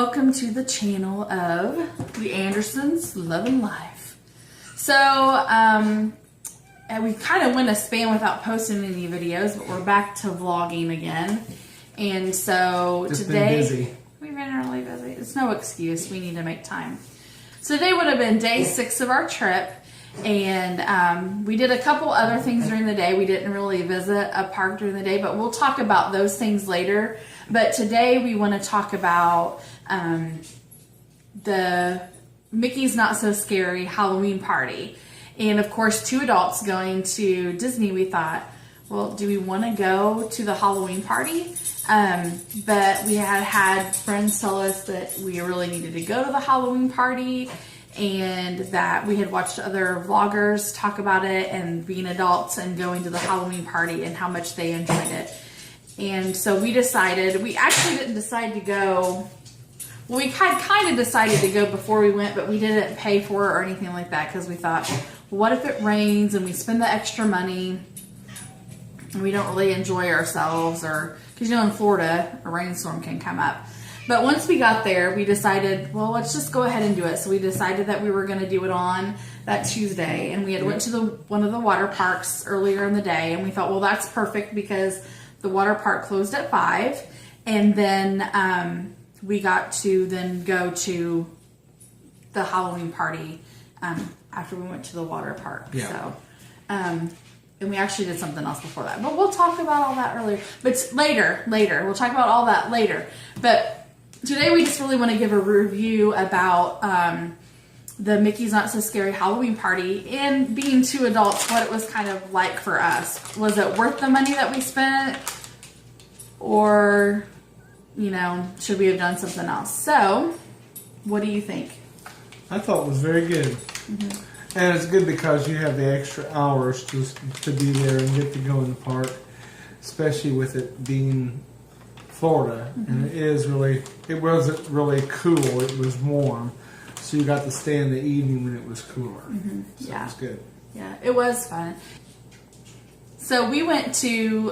welcome to the channel of the Andersons Love and Life. So, and we kind of went a span without posting any videos, but we're back to vlogging again. And so Just today, been busy. we've been really busy. It's no excuse. We need to make time. So today would have been day 6 of our trip. And we did a couple other things during the day. We didn't really visit a park during the day, but we'll talk about those things later. But today we want to talk about the Mickey's Not So Scary Halloween party. And of course, 2 adults going to Disney, we thought, well, do we want to go to the Halloween party? But we had friends tell us that we really needed to go to the Halloween party, and that we had watched other vloggers talk about it and being adults and going to the Halloween party and how much they enjoyed it. And so we decided, we actually didn't decide to go, well, we had kind of decided to go before we went, but we didn't pay for it or anything like that because we thought, well, what if it rains and we spend the extra money and we don't really enjoy ourselves, or because in Florida a rainstorm can come up. But once we got there, we decided, well, let's just go ahead and do it. So we decided that we were going to do it on that Tuesday. And we had went to one of the water parks earlier in the day. And we thought, well, that's perfect because the water park closed at 5. And then we got to then go to the Halloween party after we went to the water park. Yeah. So, and we actually did something else before that. But we'll talk about all that earlier. But later. We'll talk about all that later. But today we just really want to give a review about the Mickey's Not So Scary Halloween party, and being 2 adults, what it was kind of like for us. Was it worth the money that we spent? Or, you know, should we have done something else? So, what do you think? I thought it was very good. Mm-hmm. And it's good because you have the extra hours to be there and get to go in the park, especially with it being Florida. Mm-hmm. And it wasn't really cool, it was warm. So you got to stay in the evening when it was cooler. Mm-hmm. So yeah. It was good. Yeah, it was fun. So we went to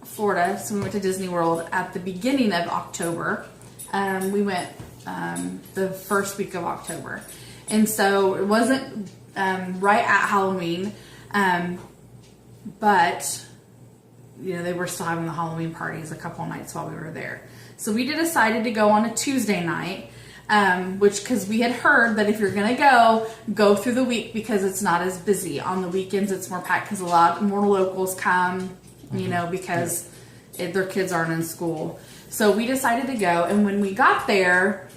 Florida, so we went to Disney World at the beginning of October. We went the first week of October. And so it wasn't right at Halloween, but you know, they were still having the Halloween parties a couple of nights while we were there. So we decided to go on a Tuesday night, because we had heard that if you're going to go through the week because it's not as busy. On the weekends, it's more packed because a lot more locals come, you know, because their kids aren't in school. So we decided to go, and when we got there,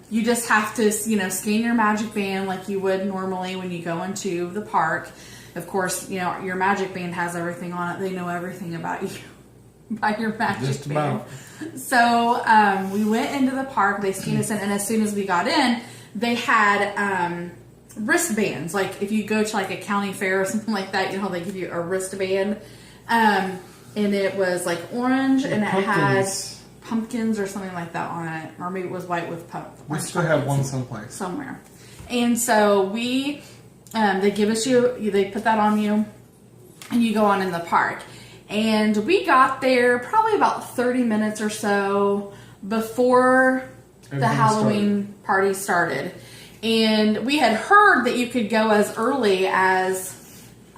you just have to, you know, scan your magic band like you would normally when you go into the park. Of course, you know, your magic band has everything on it. They know everything about you by your magic band. So we went into the park. They scanned us in, and as soon as we got in, they had wristbands. Like if you go to like a county fair or something like that, you know, they give you a wristband, and it was like orange, and it had pumpkins or something like that on it, or maybe it was white with pumpkins. We still have one someplace. Somewhere. And so we, they give us they put that on you, and you go on in the park. And we got there probably about 30 minutes or so before the Halloween party started. And we had heard that you could go as early as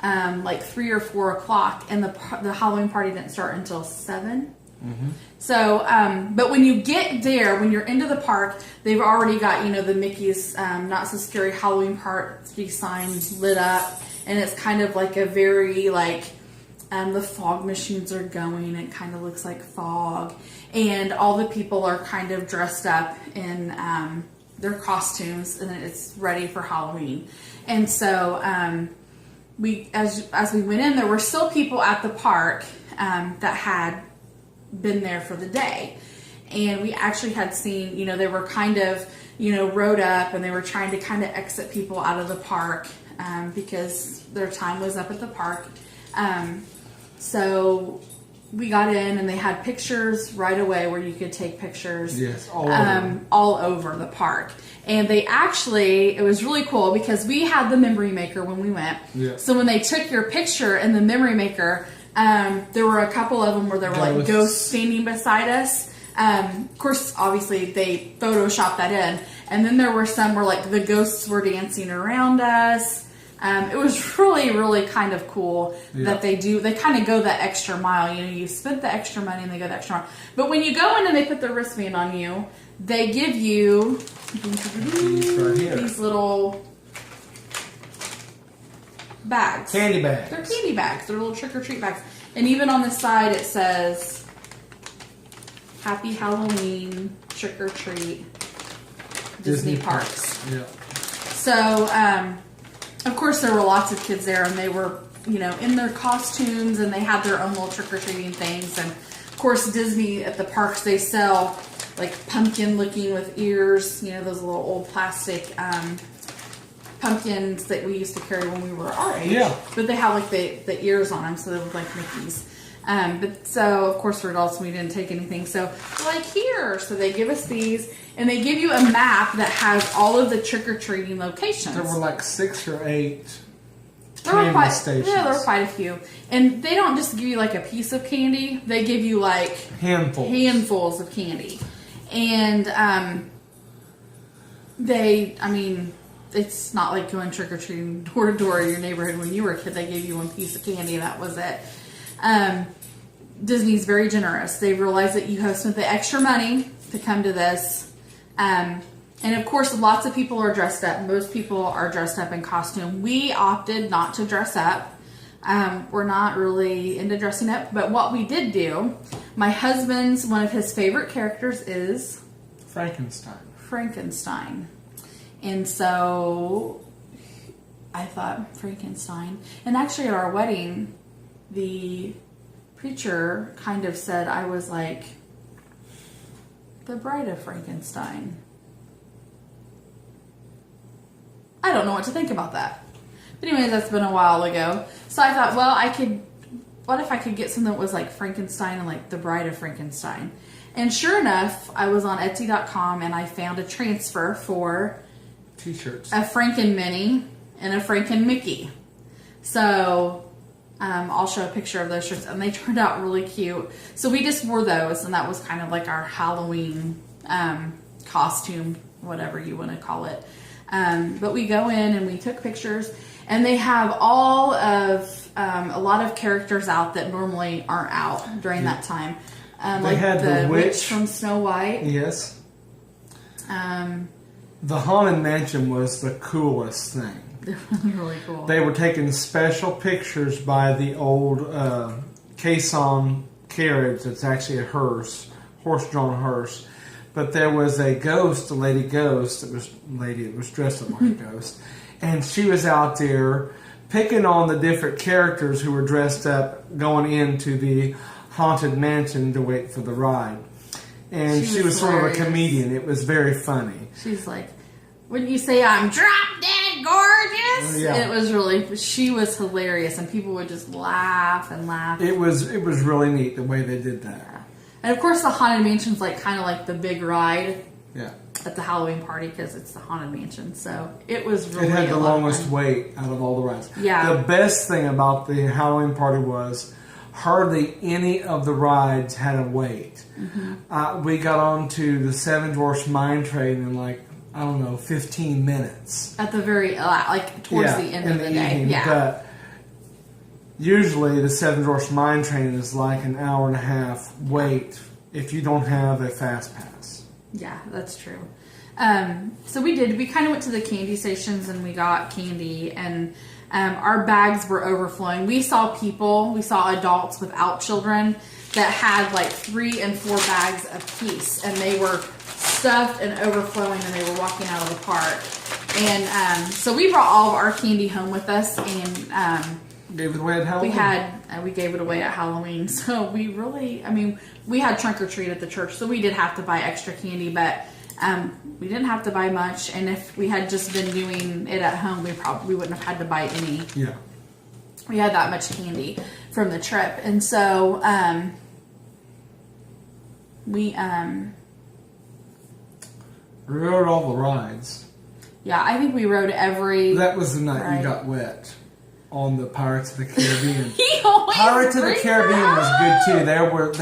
like 3 or 4 o'clock, and the Halloween party didn't start until 7. Mm-hmm. So, but when you get there, when you're into the park, they've already got, you know, the Mickey's Not So Scary Halloween party signs lit up, and it's kind of like a very like, the fog machines are going. It kind of looks like fog, and all the people are kind of dressed up in their costumes, and it's ready for Halloween. And so, we as we went in, there were still people at the park that had been there for the day, and we actually had seen, you know, they were kind of, you know, rode up, and they were trying to kind of exit people out of the park because their time was up at the park. So we got in, and they had pictures right away where you could take pictures. Yes, all over the park. And they actually, it was really cool because we had the memory maker when we went. Yeah. So when they took your picture in the memory maker, there were a couple of them where there were like ghosts standing beside us. Of course, obviously, they photoshopped that in. And then there were some where, like, the ghosts were dancing around us. It was really, really kind of cool that they kind of go that extra mile. You know, you spend the extra money and they go the extra mile. But when you go in and they put the wristband on you, they give you these little bags. Candy bags. They're candy bags. They're little trick-or-treat bags. And even on the side it says, Happy Halloween, trick-or-treat, Disney Parks. Yeah. So, of course, there were lots of kids there, and they were, you know, in their costumes, and they had their own little trick-or-treating things. And, of course, Disney, at the parks, they sell, like, pumpkin-looking with ears, you know, those little old plastic pumpkins that we used to carry when we were our age. Yeah. But they have, like, the ears on them, so they look like Mickey's. But so, of course, for adults, we didn't take anything. So, like, here. So they give us these, and they give you a map that has all of the trick-or-treating locations. There were like 6 or 8 candy stations. Yeah, there were quite a few. And they don't just give you, like, a piece of candy. They give you, like, handfuls of candy. And it's not like going trick-or-treating door to door in your neighborhood when you were a kid. They gave you one piece of candy, and that was it. Disney's very generous. They realize that you have spent the extra money to come to this. And of course, lots of people are dressed up. Most people are dressed up in costume. We opted not to dress up. We're not really into dressing up. But what we did do, my husband's, one of his favorite characters is Frankenstein. And so I thought Frankenstein. And actually at our wedding, the preacher kind of said I was like the bride of Frankenstein. I don't know what to think about that. But anyways, that's been a while ago. So I thought, well, what if I could get something that was like Frankenstein and like the bride of Frankenstein? And sure enough, I was on Etsy.com and I found a transfer for t-shirts, a Franken Minnie and a Franken Mickey. So I'll show a picture of those shirts, and they turned out really cute. So we just wore those, and that was kind of like our Halloween costume, whatever you want to call it. But we go in and we took pictures, and they have all of a lot of characters out that normally aren't out during that time. They like had the the witch from Snow White. Yes. The Haunted Mansion was the coolest thing. They're really cool. They were taking special pictures by the old caisson carriage that's actually a hearse, horse-drawn hearse. But there was a ghost, a lady ghost, that was dressed up like a ghost. And she was out there picking on the different characters who were dressed up going into the Haunted Mansion to wait for the ride. And she was sort of a comedian. It was very funny. She's like, wouldn't you say I'm drop dead gorgeous? Yeah. It was really, she was hilarious, and people would just laugh and laugh. It was really neat the way they did that. Yeah. And of course, the Haunted Mansion's like kind of like the big ride. Yeah. At the Halloween party because it's the Haunted Mansion, so it was really. It had the longest wait out of all the rides. Yeah. The best thing about the Halloween party was hardly any of the rides had a wait. Mm-hmm. We got onto the Seven Dwarfs Mine Train in like, I don't know, 15 minutes. At the very, like, towards the end of the day. Evening, yeah. But usually the Seven Dwarfs Mine Train is like an hour and a half wait if you don't have a fast pass. Yeah, that's true. So we kind of went to the candy stations and we got candy, and our bags were overflowing. We saw adults without children that had like 3 and 4 bags apiece, and they were stuffed and overflowing, and they were walking out of the park. And so we brought all of our candy home with us, and gave it away at Halloween. We gave it away at Halloween. So we really, we had trunk or treat at the church, so we did have to buy extra candy, but we didn't have to buy much. And if we had just been doing it at home, we wouldn't have had to buy any. Yeah. We had that much candy from the trip, and so we rode all the rides. Yeah, I think we rode every. That was the night ride. You got wet on the Pirates of the Caribbean. He always Pirates of the Caribbean was good too. There were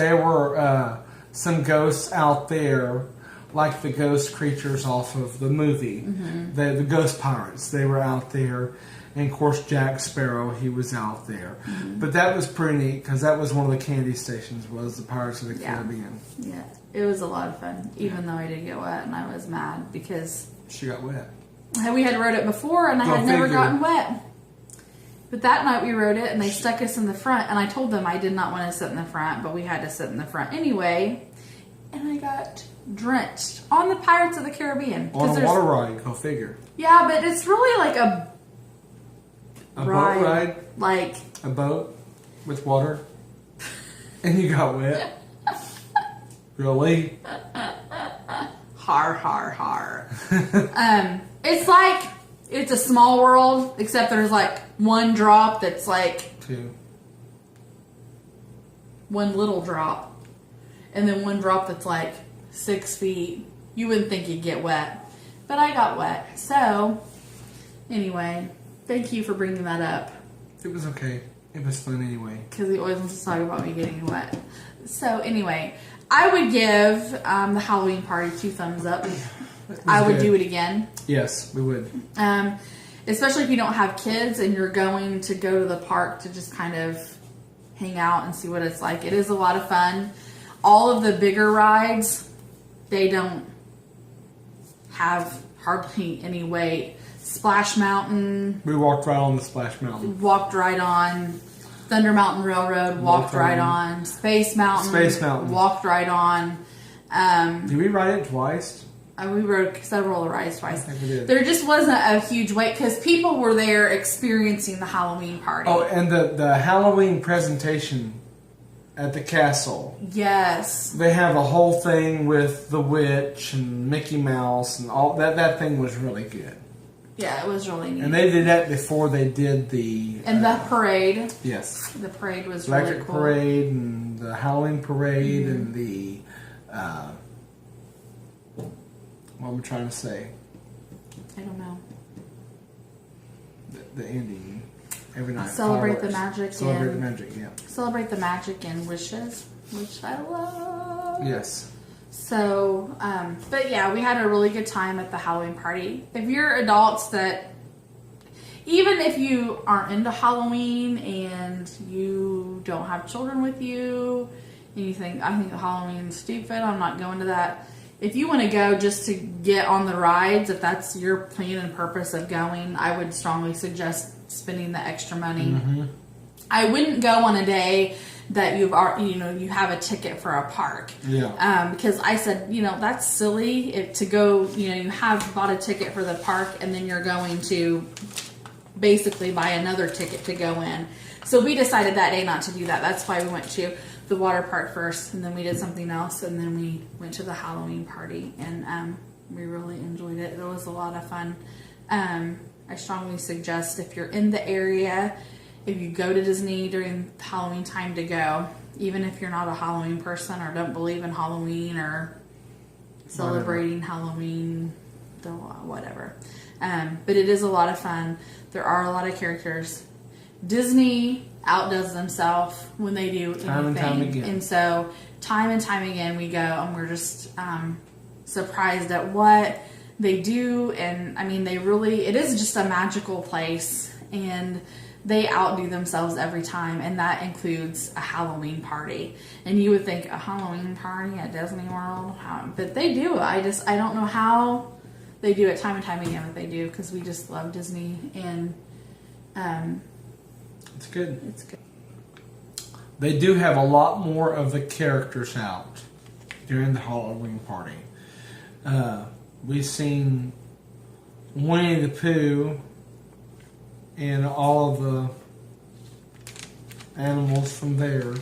some ghosts out there, like the ghost creatures off of the movie, the ghost pirates. They were out there, and of course Jack Sparrow, he was out there. But that was pretty neat because that was one of the candy stations. Was the Pirates of the Caribbean? Yeah, it was a lot of fun. Even though I did get wet, and I was mad because she got wet. We had rode it before, and I had never gotten wet. But that night we rode it, and they stuck us in the front, and I told them I did not want to sit in the front, but we had to sit in the front anyway. And I got drenched on the Pirates of the Caribbean. On a water ride, go figure. Yeah, but it's really like a boat ride? Like a boat with water? And you got wet? Really? Har, har, har. It's like, it's a small world, except there's like one drop that's like... 2. One little drop. And then one drop that's like 6 feet. You wouldn't think you'd get wet. But I got wet. So, anyway, thank you for bringing that up. It was okay. It was fun anyway. Because he always wants to talk about me getting wet. So, anyway, I would give the Halloween party 2 thumbs up. I would do it again. Yes, we would. Especially if you don't have kids and you're going to go to the park to just kind of hang out and see what it's like. It is a lot of fun. All of the bigger rides, they don't have hardly any wait. Splash Mountain. We walked right on the Splash Mountain. Walked right on. Thunder Mountain Railroad. Walked right on. Space Mountain. Space Mountain. Walked right on. Did we ride it twice? We rode several of the rides twice. I think we did. There just wasn't a huge wait because people were there experiencing the Halloween party. Oh, and the Halloween presentation at the castle. Yes. They have a whole thing with the witch and Mickey Mouse and all that. That thing was really good. Yeah, it was really neat. And they did that before they did the... And the parade. Yes. The parade was Electric really cool. parade and the Halloween parade and the... what am I trying to say? I don't know. The ending. Every night. Celebrate the fireworks. magic. Celebrate the magic, yeah. Celebrate the magic and wishes, which I love. Yes. So, but yeah, we had a really good time at the Halloween party. If you're adults that, even if you aren't into Halloween and you don't have children with you, and you think, I think Halloween's stupid, I'm not going to that. If you want to go just to get on the rides, if that's your plan and purpose of going, I would strongly suggest spending the extra money. Mm-hmm. I wouldn't go on a day that you have a ticket for a park. Yeah. Because I said, that's silly to go, you have bought a ticket for the park and then you're going to basically buy another ticket to go in. So we decided that day not to do that. That's why we went to the water park first, and then we did something else, and then we went to the Halloween party, and we really enjoyed it. It was a lot of fun. I strongly suggest if you're in the area, if you go to Disney during Halloween time, to go, even if you're not a Halloween person or don't believe in Halloween or celebrating Halloween, whatever. But it is a lot of fun. There are a lot of characters. Disney outdoes themselves when they do anything. Time and time again. And so, time and time again, we go and we're just surprised at what they do. And I mean, it is just a magical place. And they outdo themselves every time. And that includes a Halloween party. And you would think, a Halloween party at Disney World? But they do. I don't know how they do it time and time again, but they do. Because we just love Disney. And it's good. It's good. They do have a lot more of the characters out during the Halloween party. We've seen Winnie the Pooh and all of the animals from there.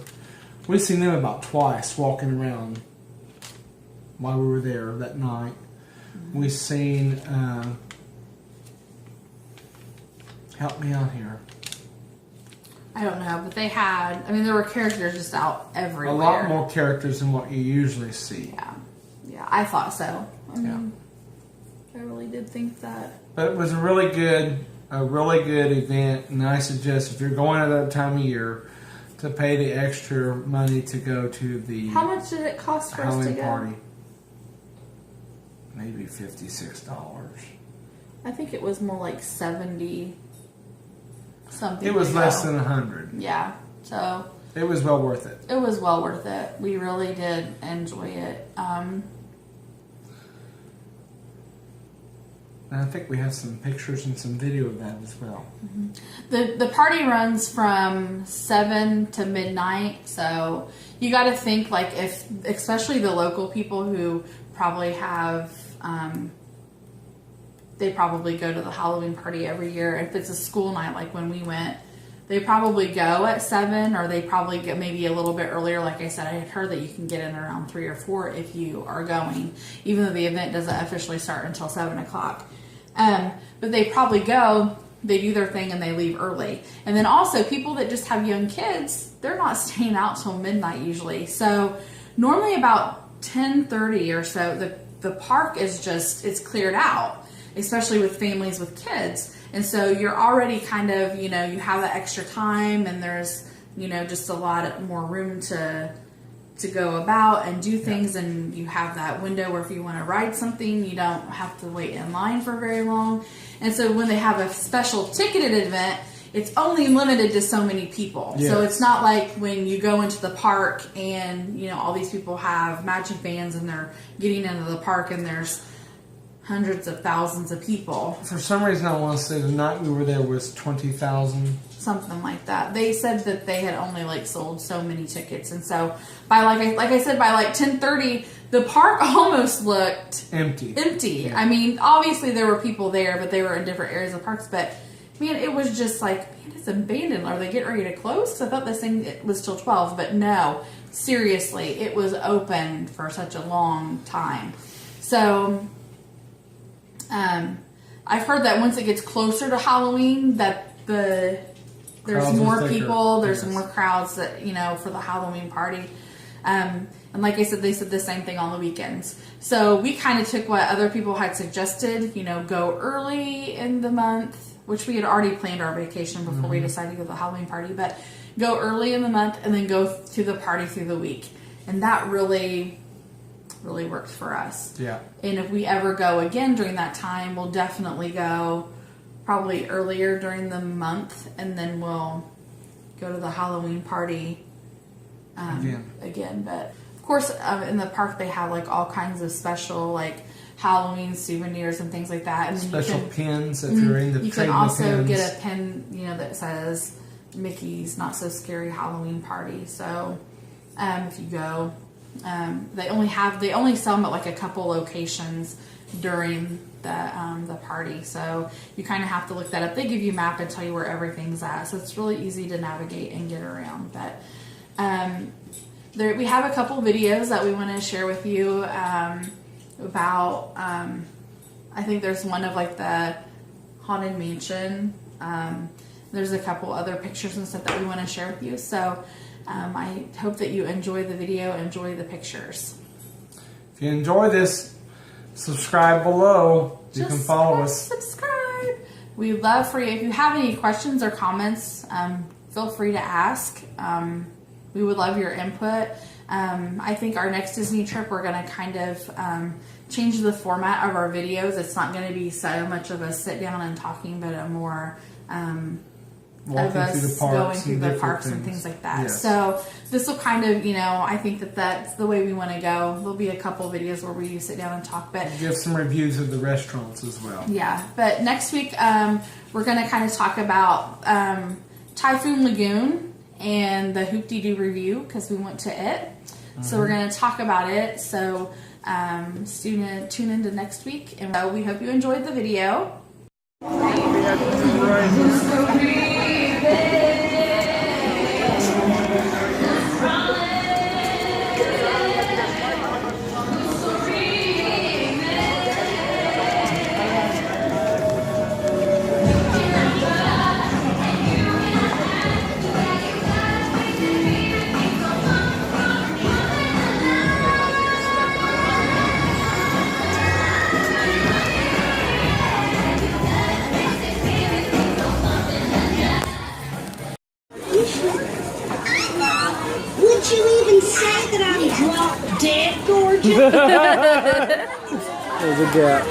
We've seen them about twice walking around while we were there that night. Mm-hmm. We've seen... help me out here. I don't know, but there were characters just out everywhere. A lot more characters than what you usually see. Yeah, I thought so. I really did think that. But it was a really good event, and I suggest if you're going at that time of year, to pay the extra money to go to the How much did it cost for us to Halloween go? party. Maybe $56. I think it was more like 70 something. It was to less go. than 100. Yeah, so It was well worth it. it was well worth it. We really did enjoy it. And I think we have some pictures and some video of that as well. The party runs from 7 to midnight, so you got to think like if, especially the local people who probably have, they probably go to the Halloween party every year. If it's a school night, like when we went, they probably go at 7, or they probably get maybe a little bit earlier. Like I said, I had heard that you can get in around 3 or 4 if you are going, even though the event doesn't officially start until 7 o'clock. But they probably go, they do their thing, and they leave early. And then also people that just have young kids, they're not staying out till midnight usually. So normally about 10:30 or so, the park is just, it's cleared out, especially with families with kids. And so you're already kind of, you have that extra time, and there's, just a lot more room to go about and do things, and you have that window where if you want to ride something, you don't have to wait in line for very long. And so when they have a special ticketed event, it's only limited to so many people. Yes. So it's not like when you go into the park and, all these people have matching bands and they're getting into the park and there's hundreds of thousands of people. For some reason, I want to say the night we were there was 20,000. Something like that. They said that they had only sold so many tickets, and so by like I said, by 10:30, the park almost looked Empty. Yeah. I mean, obviously there were people there, but they were in different areas of parks. But man, it was just it's abandoned. Are they getting ready to close? 'Cause I thought this thing was till 12, but no, seriously, it was open for such a long time. So, I've heard that once it gets closer to Halloween, that there's Crowds more are thicker. people, there's Yes. more crowds that, for the Halloween party. And like I said, they said the same thing on the weekends. So we kind of took what other people had suggested, go early in the month, which we had already planned our vacation before we decided to go to the Halloween party, but go early in the month and then go to the party through the week. And that really worked for us. Yeah. And if we ever go again during that time, we'll definitely go probably earlier during the month, and then we'll go to the Halloween party again. But of course, in the park they have all kinds of special Halloween souvenirs and things like that. And then Special pins if you're into you can trading also pins. get a pin, that says Mickey's Not So Scary Halloween Party. So if you go, they only sell them at a couple locations during the party, so you kind of have to look that up. They give you a map and tell you where everything's at, so it's really easy to navigate and get around. But we have a couple videos that we want to share with you about. I think there's one of the haunted mansion. There's a couple other pictures and stuff that we want to share with you. So I hope that you enjoy the video, enjoy the pictures. If you enjoy this, subscribe below. You can follow us. Subscribe. We'd love for you. If you have any questions or comments, feel free to ask. We would love your input. I think our next Disney trip, we're going to kind of change the format of our videos. It's not going to be so much of a sit down and talking, but a more of us going through the parks and things like that. Yes. So this will kind of, I think that's the way we want to go. There'll be a couple videos where we sit down and talk, but give some reviews of the restaurants as well. yeah. But next week, we're going to kind of talk about Typhoon Lagoon and the Hoop-Dee-Doo review, because we went to it. So we're going to talk about it. So tune into next week, and we hope you enjoyed the video. was a gap.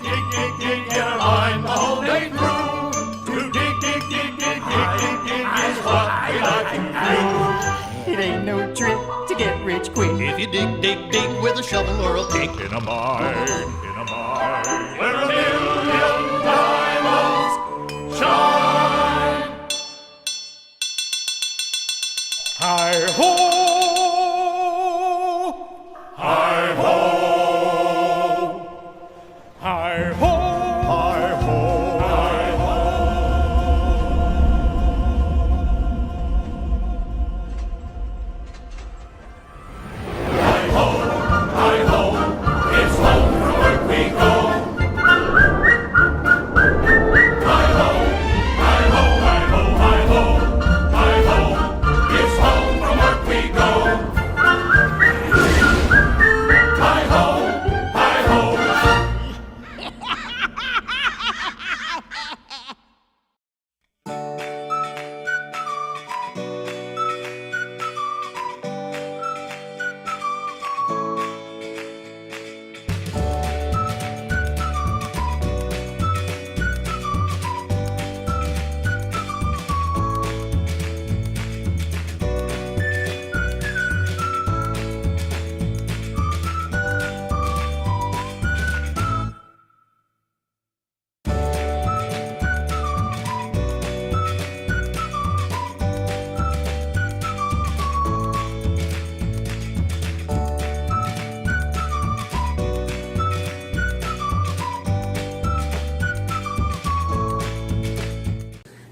Dig, dig, dig, get a line the whole day through. To dig, dig, dig, dig, dig, dig, dig is what we like to do. It ain't no trick to get rich quick. If you dig, dig, dig with a shovel or a pick in a mine, where a million diamonds shine. Hi-ho! Hi-ho! Hi-ho! Hi-ho! Hi-ho! Hi-ho! Hi-ho! It's home from work we go. Hi-ho! Hi-ho! Hi-ho! Hi-ho! Hi-ho! It's home from work we go. Hi-ho! Hi-ho!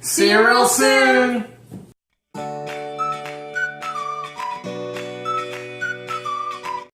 See you real soon.